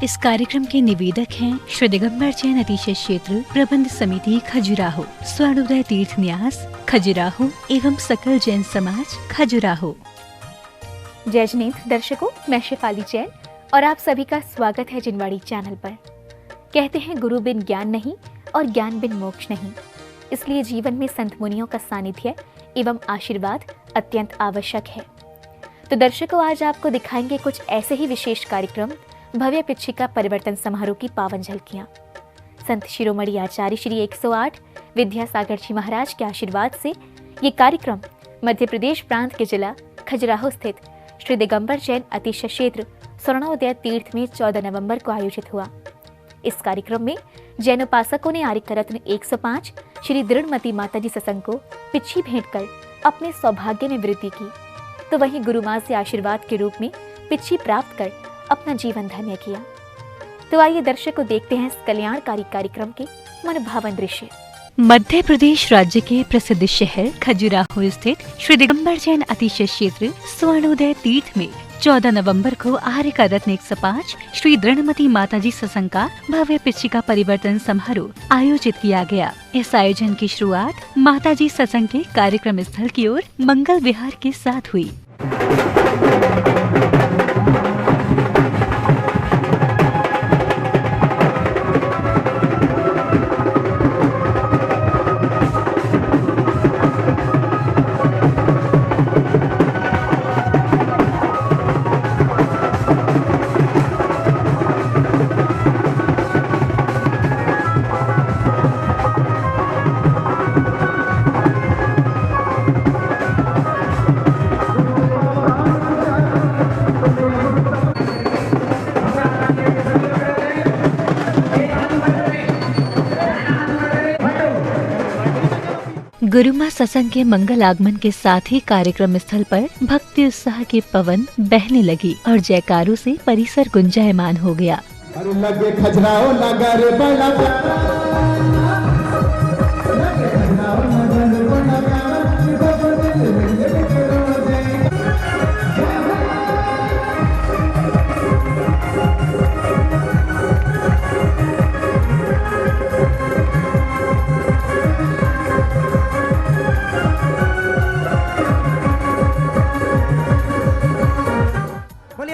इस कार्यक्रम के निवेदक हैं श्री दिगंबर जैन अतिशय क्षेत्र प्रबंध समिति खजुराहो, स्वर्णोदय तीर्थ न्यास खजुराहो एवं सकल जैन समाज खजुराहो। जय जिनेंद्र दर्शकों, मैं शेफाली जैन और आप सभी का स्वागत है जिनवाड़ी चैनल पर। कहते हैं गुरु बिन ज्ञान नहीं और ज्ञान बिन मोक्ष नहीं, इसलिए जीवन में संत मुनियों का सानिध्य एवं आशीर्वाद अत्यंत आवश्यक है। तो दर्शकों, आज आपको दिखाएंगे कुछ ऐसे ही विशेष कार्यक्रम भव्य पिच्छिका परिवर्तन समारोह की पावन झलकियां। संत शिरोमणि आचार्य श्री 108 विद्यासागर जी महाराज के आशीर्वाद से ये कार्यक्रम मध्य प्रदेश प्रांत के जिला खजुराहो स्थित श्री दिगंबर जैन अतिशय क्षेत्र स्वर्णोदय तीर्थ में 14 नवंबर को आयोजित हुआ। इस कार्यक्रम में जैन उपासकों ने आर्य रत्न 105 श्री दृढ़मती माताजी सत्संग को पिच्छी भेंट कर अपने सौभाग्य में वृद्धि की, तो वहीं गुरु मां से आशीर्वाद के रूप में पिच्छी प्राप्त कर अपना जीवन धन्य किया। तो आइए दर्शकों, देखते हैं इस कल्याणकारी कार्यक्रम के मनभावन दृश्य। मध्य प्रदेश राज्य के प्रसिद्ध शहर खजुराहो स्थित श्री दिगंबर जैन अतिशय क्षेत्र स्वर्णोदय तीर्थ में 14 नवंबर को आर्य का रत्न 105 श्री दृढ़मती माताजी सत्संग का भव्य पिच्छिका परिवर्तन समारोह आयोजित किया गया। इस आयोजन की शुरुआत माताजी सत्संग के कार्यक्रम स्थल की ओर मंगल विहार के साथ हुई। गुरु मां सत्संग के मंगल आगमन के साथ ही कार्यक्रम स्थल पर भक्ति उत्साह के पवन बहने लगी और जयकारों से परिसर गुंजायमान हो गया। लगे खजुराहो नगर बड़ा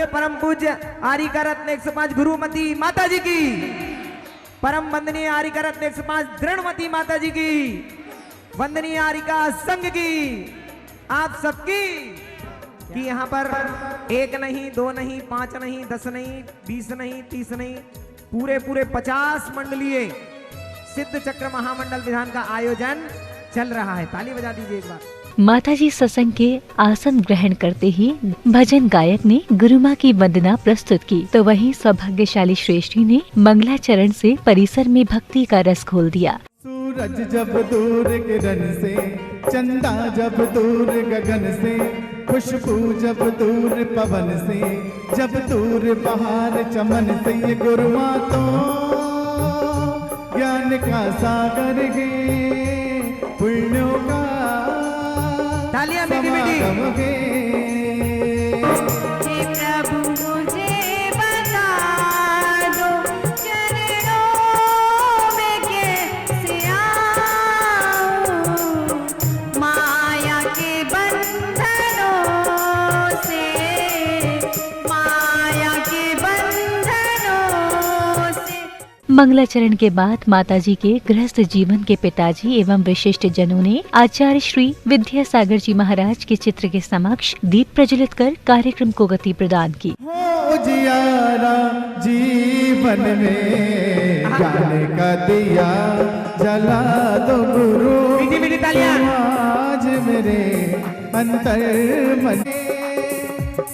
परम पूज्य आर्य का रत्न 105 गुरुमती माताजी की, परम वंदनीय आर्य का रत्न 105 दृढ़मती माताजी की, वंदनीय आर्य का संघ की, आप सबकी कि यहाँ पर 1 नहीं 2 नहीं 5 नहीं 10 नहीं 20 नहीं 30 नहीं पूरे 50 मंडलीय सिद्ध चक्र महामंडल विधान का आयोजन चल रहा है। ताली बजा दीजिए एक बार। माताजी सत्संग के आसन ग्रहण करते ही भजन गायक ने गुरु मां की वंदना प्रस्तुत की, तो वहीं सौभाग्यशाली श्रेष्ठी ने मंगलाचरण से परिसर में भक्ति का रस खोल दिया। सूरज जब दूर किरण से, चंदा जब दूर गगन से, खुशबू जब दूर पवन से, जब दूर बहार चमन से, ये गुरु मां तो ज्ञान का सागर है, पुण्यों का तालियां मीठी मीठी। प्रभु मुझे बता दो चरणों में कैसे आऊं, माया के बंधनों से, माया के बंधनों से। मंगलाचरण के बाद माताजी के गृहस्थ जीवन के पिताजी एवं विशिष्ट जनों ने आचार्य श्री विद्यासागर जी महाराज के चित्र के समक्ष दीप प्रज्वलित कर कार्यक्रम को गति प्रदान की। हो जियारा जीवन में ज्ञान का दिया जला दो गुरु, मीठी मीठी तालियां। आज मेरे अंतर मन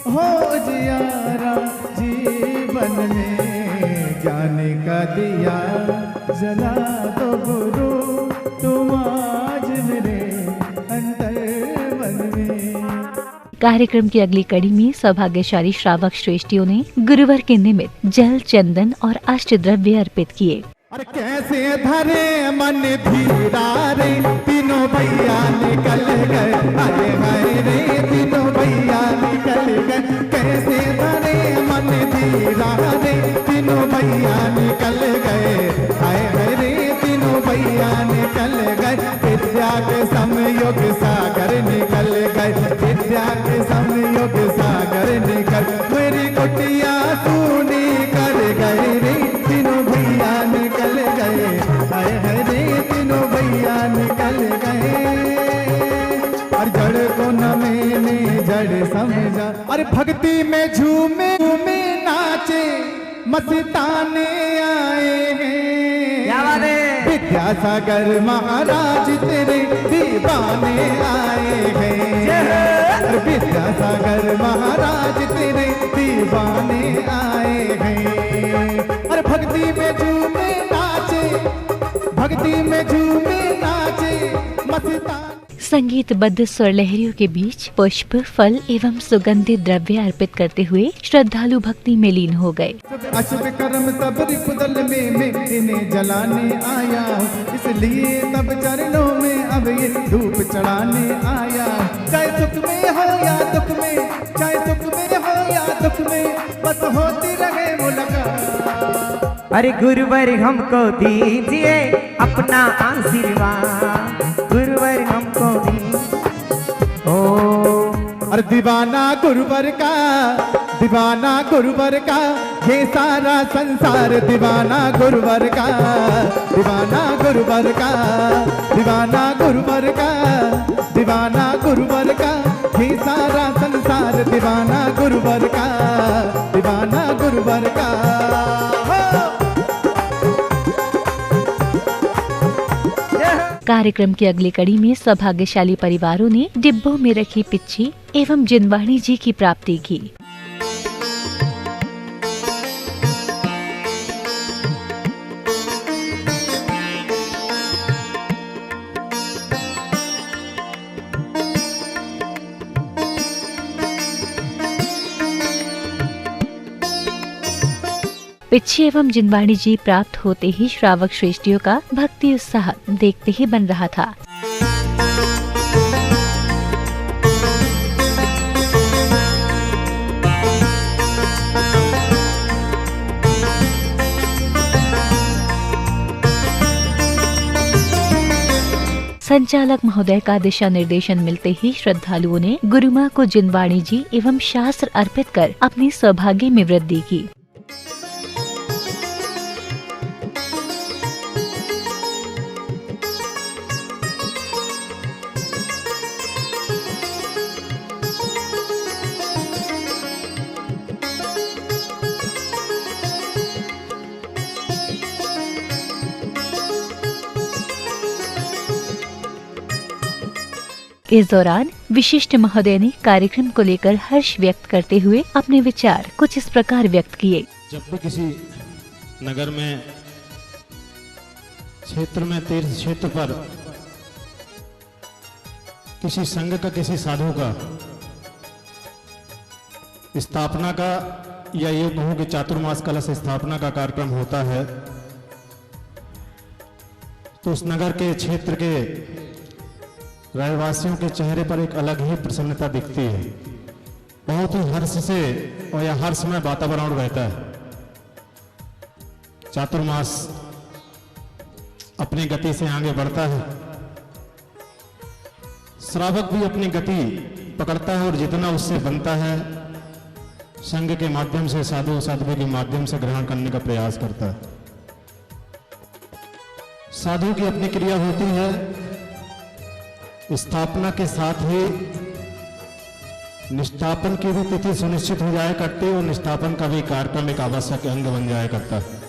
हो जियारा जीवन में ज्ञान का दिया जला दो गुरु, तुम आज मेरे अंतर मन में। कार्यक्रम की अगली कड़ी में सौभाग्यशाली श्रावक श्रेष्ठियों ने गुरुवर के निमित्त जल, चंदन और अष्ट द्रव्य अर्पित किए। और कैसे धरे मन धीरा रे, तीनों भैया निकल गए, अरे हाय रे तीनों भैया निकल गए, कैसे धरे मन धीरा रे, तीनों गड़ समझा। अरे भक्ति में झूमे झूमे नाचे मस्ताने आए हैं। क्या बात है। विद्यासागर महाराज तेरे दीवाने आए हैं। विद्यासागर महाराज तेरे दीवाने आए हैं। अरे भक्ति में झूमे नाचे, भक्ति में झूमे नाचे मस्ताने। संगीतबद्ध स्वर लहरियों के बीच पुष्प, फल एवं सुगंधित द्रव्य अर्पित करते हुए श्रद्धालु भक्ति में लीन हो गए। अशुभ कर्म सब रिपुदल में मैं इन्हें जलाने आया हूँ, इसलिए तब चरणों में अब ये धूप चढ़ाने आया। चाहे सुख में हो या दुख में, चाहे सुख में हो या दुख में, बस होती रहे मुलाकात। अरे गुरुवर हमको दीजिए अपना आशीर्वाद, गुरुवर हमको दीजिए। ओ अरे दीवाना गुरुवर का, दीवाना गुरुवर का, ये सारा संसार दीवाना गुरुवर का, दीवाना गुरुवर का, दीवाना गुरुवर का, दीवाना गुरुवर का, ये सारा संसार दीवाना गुरुवर का, दीवाना गुरुवर का। कार्यक्रम की अगली कड़ी में सौभाग्यशाली परिवारों ने डिब्बों में रखी पिच्ची एवं जिनवाणी जी की प्राप्ति की। पिच्छी एवं जिनवाणी जी प्राप्त होते ही श्रावक श्रेष्ठियों का भक्ति उत्साह देखते ही बन रहा था। संचालक महोदय का दिशा निर्देशन मिलते ही श्रद्धालुओं ने गुरुमाँ को जिनवाणी जी एवं शास्त्र अर्पित कर अपने सौभाग्य में वृद्धि की। इस दौरान विशिष्ट महोदय ने कार्यक्रम को लेकर हर्ष व्यक्त करते हुए अपने विचार कुछ इस प्रकार व्यक्त किए। जब भी किसी नगर में, क्षेत्र में, तीर्थ क्षेत्र पर किसी संघ का, किसी साधु का स्थापना का या ये कहूं कि चातुर्मास कलश स्थापना का कार्यक्रम होता है, तो उस नगर के, क्षेत्र के रहवासियों के चेहरे पर एक अलग ही प्रसन्नता दिखती है। बहुत ही हर्ष से और या हर समय वातावरण रहता है। चातुर्मास अपनी गति से आगे बढ़ता है, श्रावक भी अपनी गति पकड़ता है और जितना उससे बनता है संघ के माध्यम से, साधु साध्वी के माध्यम से ग्रहण करने का प्रयास करता है। साधु की अपनी क्रिया होती है, स्थापना के साथ ही निष्ठापन की भी तिथि सुनिश्चित हो जाया करती है और निष्ठापन का भी कार्यक्रम एक आवश्यक अंग बन जाया करता है।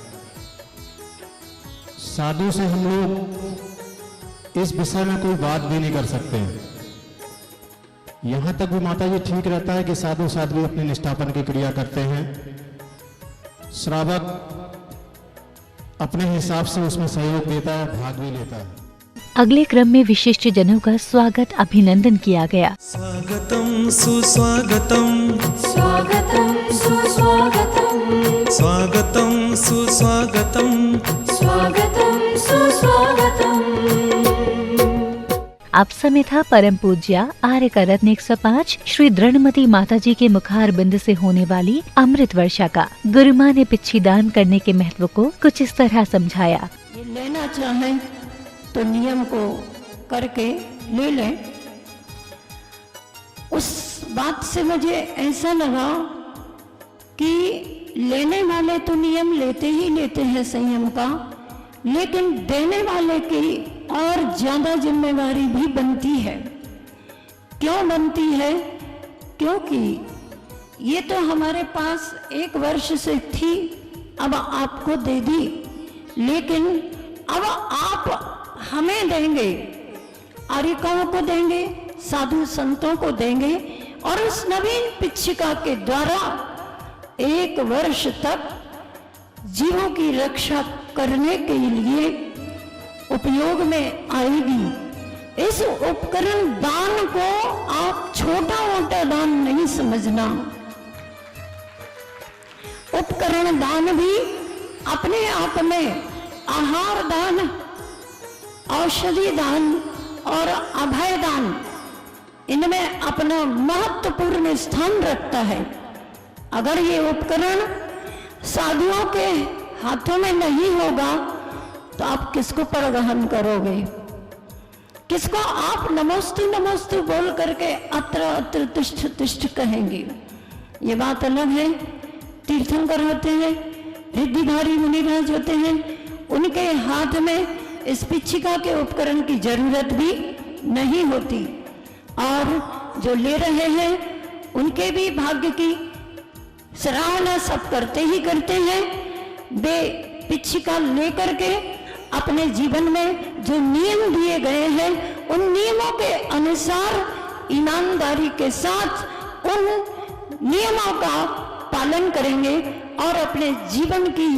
साधु से हम लोग इस विषय में कोई बात भी नहीं कर सकते हैं। यहां तक भी माता जी ठीक रहता है कि साधु साध्वी अपने निष्ठापन की क्रिया करते हैं, श्रावक अपने हिसाब से उसमें सहयोग देता है, भाग भी लेता है। अगले क्रम में विशिष्ट जनों का स्वागत अभिनंदन किया गया। स्वागतम सुस्वागतम, स्वागतं सुस्वागतं, स्वागतम सुस्वागतम, स्वागतं सुस्वागतं। अब समय था परम पूज्या आर्य का रत्न 105 श्री दृढ़मती माता जी के मुखार बिंद से होने वाली अमृत वर्षा का। गुरुमाँ ने पिच्छी दान करने के महत्व को कुछ इस तरह समझाया। ये लेना चाहें तो नियम को करके ले लें। उस बात से मुझे ऐसा लगा कि लेने वाले तो नियम लेते ही लेते हैं संयम का, लेकिन देने वाले की और ज्यादा जिम्मेवारी भी बनती है। क्यों बनती है क्योंकि ये तो हमारे पास 1 वर्ष से थी, अब आपको दे दी, लेकिन अब आप हमें देंगे, आरिकाओं को देंगे, साधु संतों को देंगे, और उस नवीन पिच्छिका के द्वारा 1 वर्ष तक जीवों की रक्षा करने के लिए उपयोग में आएगी। इस उपकरण दान को आप छोटा मोटा दान नहीं समझना। उपकरण दान भी अपने आप में आहार दान, औषधि दान और अभय दान, इनमें अपना महत्वपूर्ण स्थान रखता है। अगर ये उपकरण साधुओं के हाथों में नहीं होगा तो आप किसको परिवहन करोगे? किसको आप नमोस्तु नमोस्तु बोल करके अत्र अत्र तिष्ठ तिष्ठ कहेंगे? ये बात अलग है। तीर्थंकर होते हैं, रिद्धिधारी मुनिराज होते हैं, उनके हाथ में इस पिच्छिका के उपकरण की जरूरत भी नहीं होती, और जो ले रहे हैं उनके भी भाग्य की सराहना सब करते ही करते हैं। वे पिच्छिका लेकर के अपने जीवन में जो नियम दिए गए हैं उन नियमों के अनुसार ईमानदारी के साथ उन नियमों का पालन करेंगे और अपने जीवन की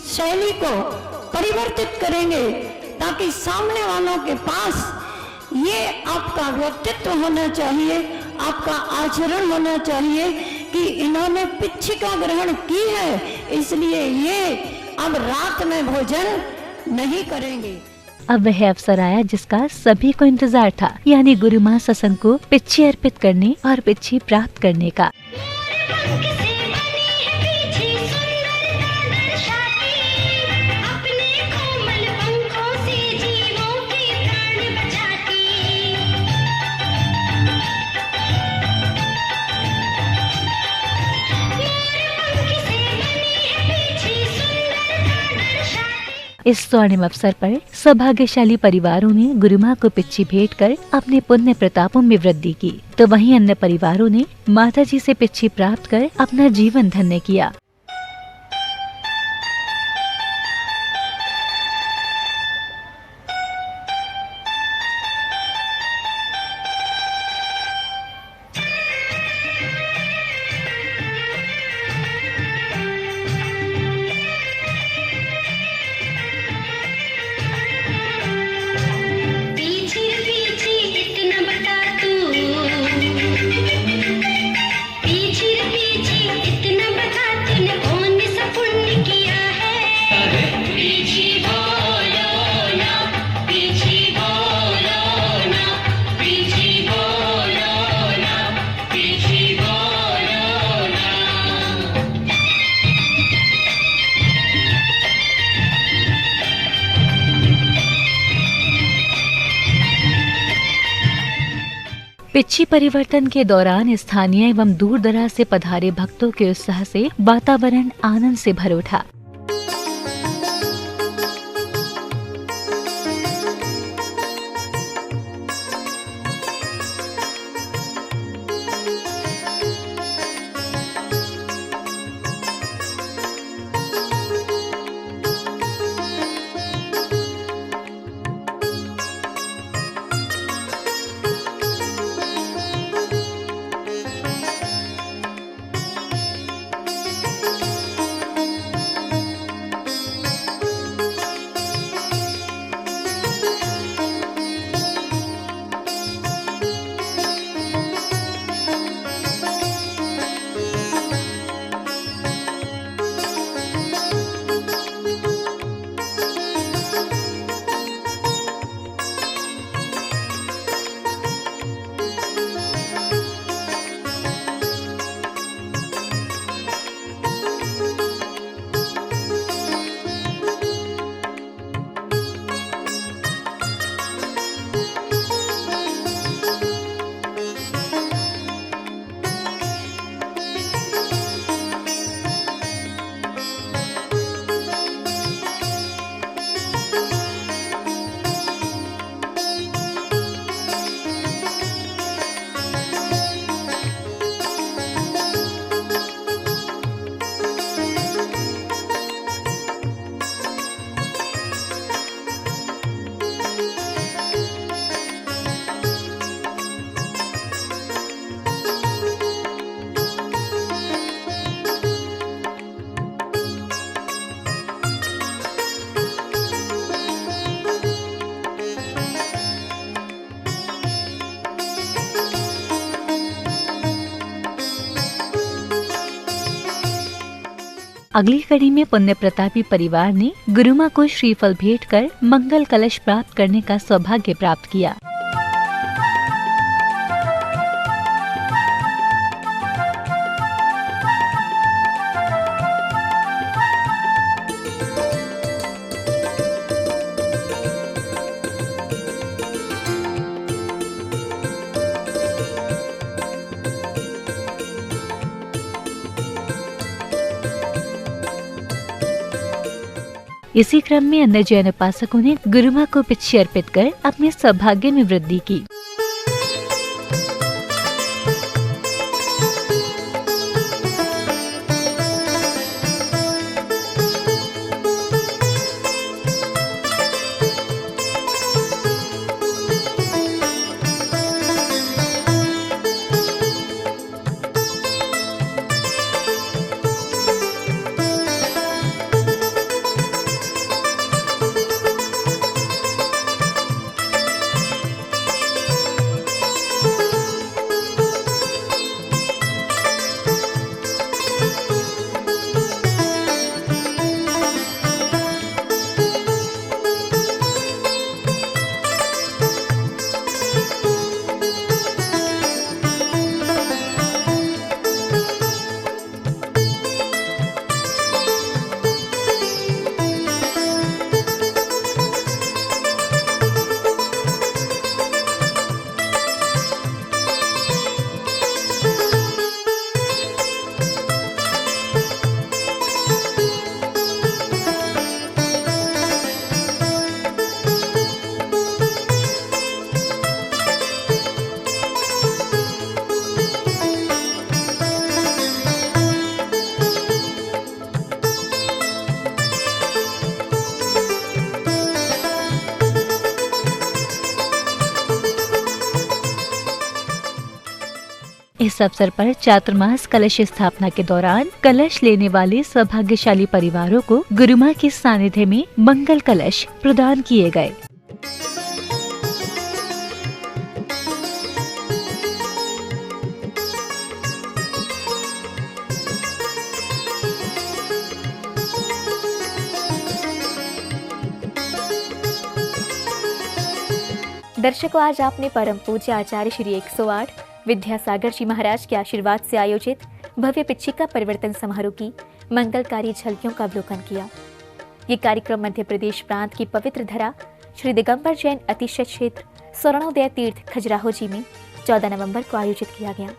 शैली को परिवर्तित करेंगे, ताकि सामने वालों के पास ये आपका व्यक्तित्व होना चाहिए, आपका आचरण होना चाहिए कि इन्होंने पिच्छिका ग्रहण की है, इसलिए ये अब रात में भोजन नहीं करेंगे। अब वह अवसर आया जिसका सभी को इंतजार था, यानी गुरु मां सत्संग को पिच्छी अर्पित करने और पिच्छी प्राप्त करने का। इस स्वर्णिम अवसर पर सौभाग्यशाली परिवारों ने गुरु मां को पिच्छी भेंट कर अपने पुण्य प्रतापों में वृद्धि की, तो वहीं अन्य परिवारों ने माता जी से पिच्छी प्राप्त कर अपना जीवन धन्य किया। पिच्छी परिवर्तन के दौरान स्थानीय एवं दूर दराज से पधारे भक्तों के उत्साह से वातावरण आनंद से भर उठा। अगली कड़ी में पुण्य प्रतापी परिवार ने गुरुमा को श्रीफल भेंट कर मंगल कलश प्राप्त करने का सौभाग्य प्राप्त किया। इसी क्रम में अन्य जैन उपासकों ने गुरुमा को पिच्छी अर्पित कर अपने सौभाग्य में वृद्धि की। इस अवसर पर चातुर्मास कलश स्थापना के दौरान कलश लेने वाले सौभाग्यशाली परिवारों को गुरुमा के सानिध्य में मंगल कलश प्रदान किए गए। दर्शकों, आज आपने परम पूज्य आचार्य श्री 108 विद्यासागर जी महाराज के आशीर्वाद से आयोजित भव्य पिच्छिका परिवर्तन समारोह की मंगलकारी झलकियों का अवलोकन किया। ये कार्यक्रम मध्य प्रदेश प्रांत की पवित्र धरा श्री दिगंबर जैन अतिशय क्षेत्र स्वर्णोदय तीर्थ खजुराहो जी में 14 नवंबर को आयोजित किया गया।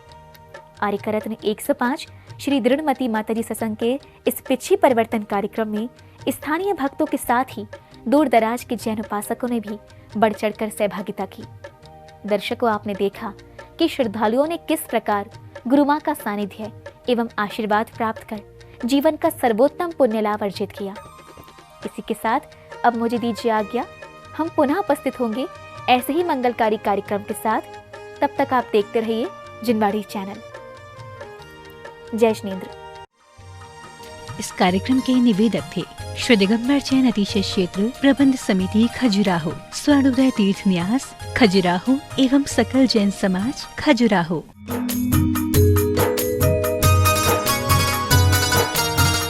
आर्य रत्न 105 श्री दृढ़मती माताजी सत्संग के इस पिच्छी परिवर्तन कार्यक्रम में स्थानीय भक्तों के साथ ही दूर दराज के जैन उपासकों ने भी बढ़ चढ़कर सहभागिता की। दर्शकों, आपने देखा कि श्रद्धालुओं ने किस प्रकार गुरुमा का सानिध्य एवं आशीर्वाद प्राप्त कर जीवन का सर्वोत्तम पुण्य लाभ अर्जित किया। इसी के साथ अब मुझे दीजिए आज्ञा। हम पुनः उपस्थित होंगे ऐसे ही मंगलकारी कार्यक्रम के साथ। तब तक आप देखते रहिए जिनवाड़ी चैनल। जय जिनेंद्र। इस कार्यक्रम के निवेदक थे श्री दिगंबर जैन अतिशय क्षेत्र प्रबंध समिति खजुराहो, स्वर्णोदय तीर्थ न्यास खजुराहो एवं सकल जैन समाज खजुराहो।